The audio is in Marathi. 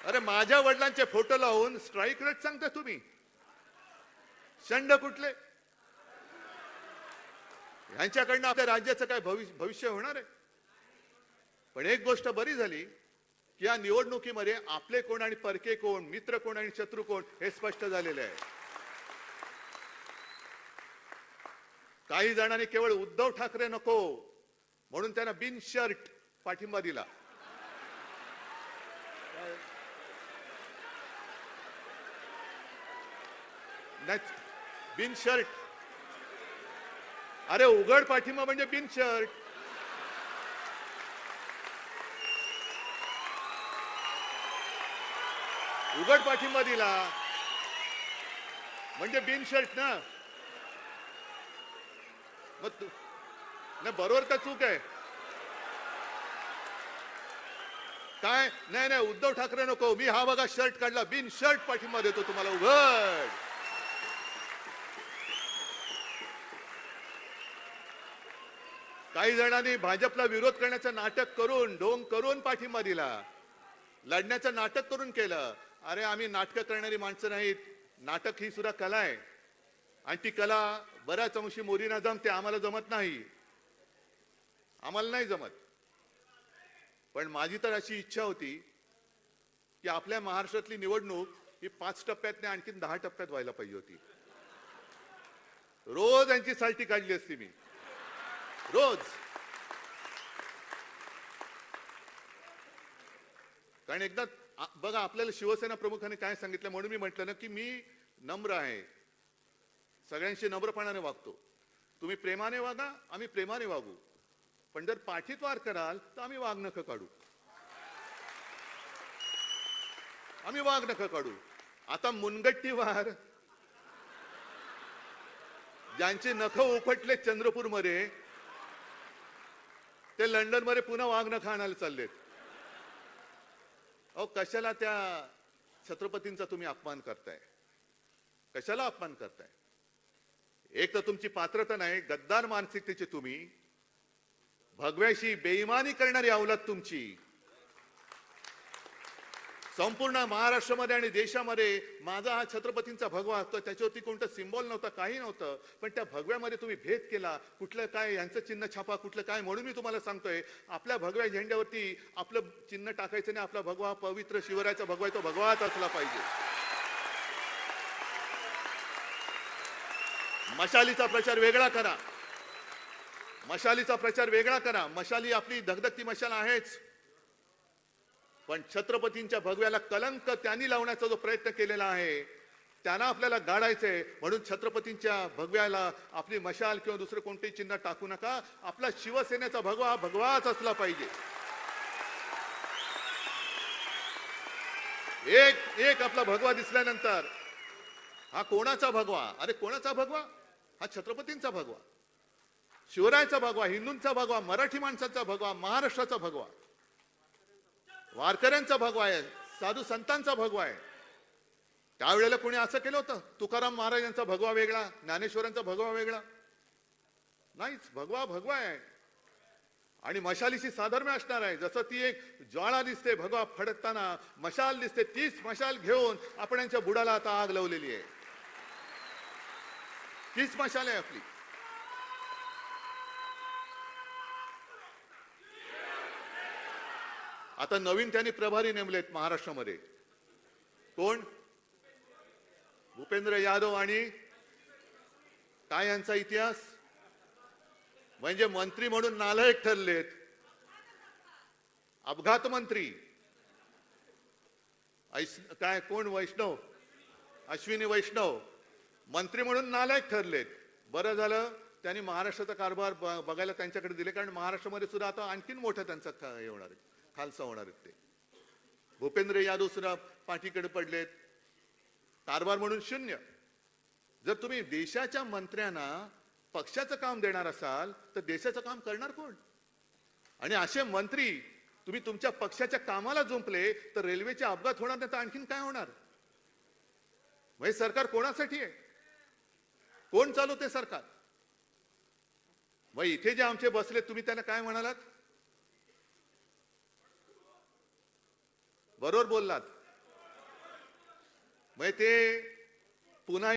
अरे माझ्या वडिलांचे फोटो लावून स्ट्राईक रेट सांगता तुम्ही? शंड कुठले? यांच्याकडनं आपल्या राज्याचं काय भविष्य होणार आहे? पण एक गोष्ट बरी झाली की या निवडणुकीमध्ये आपले कोण आणि परके कोण, मित्र कोण आणि शत्रू कोण हे स्पष्ट झालेले आहे. काही जणांनी केवळ उद्धव ठाकरे नको म्हणून त्यांना बिन शर्ट पाठिंबा दिला. बिन शर्ट. अरे उघड पाठिंबा म्हणजे बिन शर्ट. उघड पाठिंबा दिला म्हणजे बिन शर्ट ना. मग तू नाही, बरोबर का चूक आहे? काय नाही नाही, उद्धव ठाकरे नको, मी हा बघा शर्ट काढला, बिन शर्ट पाठिंबा देतो तुम्हाला उघड. काही जणांनी भाजपला विरोध करण्याचं नाटक करून, ढोंग करून पाठिंबा दिला, लढण्याचं नाटक करून केलं. अरे आम्ही नाटकं करणारी माणसं नाहीत. नाटक ही सुद्धा कला आहे आणि ती कला बऱ्याच अंशी मोरीना जमते. आम्हाला जमत नाही, आम्हाला नाही जमत. पण माझी तर अशी इच्छा होती की आपल्या महाराष्ट्रातली निवडणूक ही 5 टप्प्यात नाही, आणखी 10 टप्प्यात व्हायला पाहिजे होती. रोज यांची साल्टी काढली असती मी, रोज. कारण एकदा बघा आपल्याला शिवसेना प्रमुखांनी काय सांगितलं, म्हणून मी म्हटलं ना की मी नम्र आहे, सगळ्यांशी नम्रपणाने वागतो. तुम्ही प्रेमाने वागा, आम्ही प्रेमाने वागू. पण जर पाठीत वार कराल तर आम्ही वाघ नख काढू, आम्ही वाघ नख काढू. आता मुनगट्टी वार ज्यांचे नख उपटले चंद्रपूर मध्ये, ते लंडन मध्ये पुन्हा वाघ नख आणायला चाललेत. अहो कशाला त्या छत्रपतींचा तुम्ही अपमान करताय? कशाला अपमान करताय? एक तर तुमची पात्रता नाही, गद्दार मानसिकतेचे तुम्ही, भगव्याशी बेईमानी करणारी अवलाद तुमची. संपूर्ण महाराष्ट्रामध्ये आणि देशामध्ये माझा हा छत्रपतींचा भगवा असतो, त्याच्यावरती कोणतं सिंबॉल नव्हतं, काही नव्हतं. पण त्या भगव्यामध्ये तुम्ही भेद केला. कुठलं काय यांचं चिन्ह छापा, कुठलं काय. म्हणून मी तुम्हाला सांगतोय, आपल्या भगव्या झेंड्यावरती आपलं चिन्ह टाकायचं नाही. आपला भगवा पवित्र शिवरायाचा भगवा, तो भगवाच असला पाहिजे. मशालीचा प्रचार वेगळा करा, मशालीचा प्रचार वेगळा करा. मशाली आपली धगधगती मशाल आहेच, पण छत्रपतींच्या भगव्याला कलंक त्यांनी लावण्याचा जो प्रयत्न केलेला आहे, त्यांना आपल्याला गाडायचंय. म्हणून छत्रपतींच्या भगव्याला आपली मशाल किंवा दुसरं कोणतेही चिन्ह टाकू नका. आपला शिवसेनेचा भगवा भगवाच असला पाहिजे. एक आपला भगवा दिसल्यानंतर हा कोणाचा भगवा? अरे कोणाचा भगवा? हा छत्रपतींचा भगवा, शिवरायाचा भगवा, हिंदूंचा भगवा, मराठी माणसाचा भगवा, महाराष्ट्राचा भगवा, वारकऱ्यांचा भगवा आहे, साधू संतांचा भगवा आहे. त्यावेळेला कोणी असं केलं होतं? तुकाराम महाराजांचा भगवा वेगळा, ज्ञानेश्वरांचा भगवा वेगळा? नाहीच. भगवा भगवा आहे आणि मशालीशी साधर्म्य असणार आहे. जसं ती एक ज्वाळा दिसते भगवा फडकताना, मशाल दिसते, तीच मशाल घेऊन आपण यांच्या बुडाला आता आग लावलेली आहे. तीच मशाल आहे आपली. आता नवीन त्यांनी प्रभारी नेमलेत महाराष्ट्रामध्ये. कोण? भूपेंद्र यादव. आणि काय यांचा इतिहास? म्हणजे मंत्री म्हणून नालायक ठरलेत, अपघात मंत्री. काय कोण? वैष्णव, अश्विनी वैष्णव मंत्री म्हणून नालायक ठरलेत. बरं झालं त्यांनी महाराष्ट्राचा कारभार बघायला त्यांच्याकडे दिले, कारण महाराष्ट्रामध्ये सुद्धा आता आणखीन मोठं त्यांचा हे होणार आहे, खालसा होणार आहेत ते. भूपेंद्र यादव सुद्धा पाठीकडे पडलेत, कारभार म्हणून शून्य. जर तुम्ही देशाच्या मंत्र्यांना पक्षाचं काम देणार असाल तर देशाचं काम करणार कोण? आणि असे मंत्री तुम्ही तुमच्या पक्षाच्या कामाला जुंपले तर रेल्वेचे अपघात होणार नाही तर आणखीन काय होणार? म्हणजे सरकार कोणासाठी आहे? कोण चालवते सरकार? मग इथे जे आमचे बसले तुम्ही त्यांना काय म्हणालात? बरोबर बोललात. म्हणजे ते पुन्हा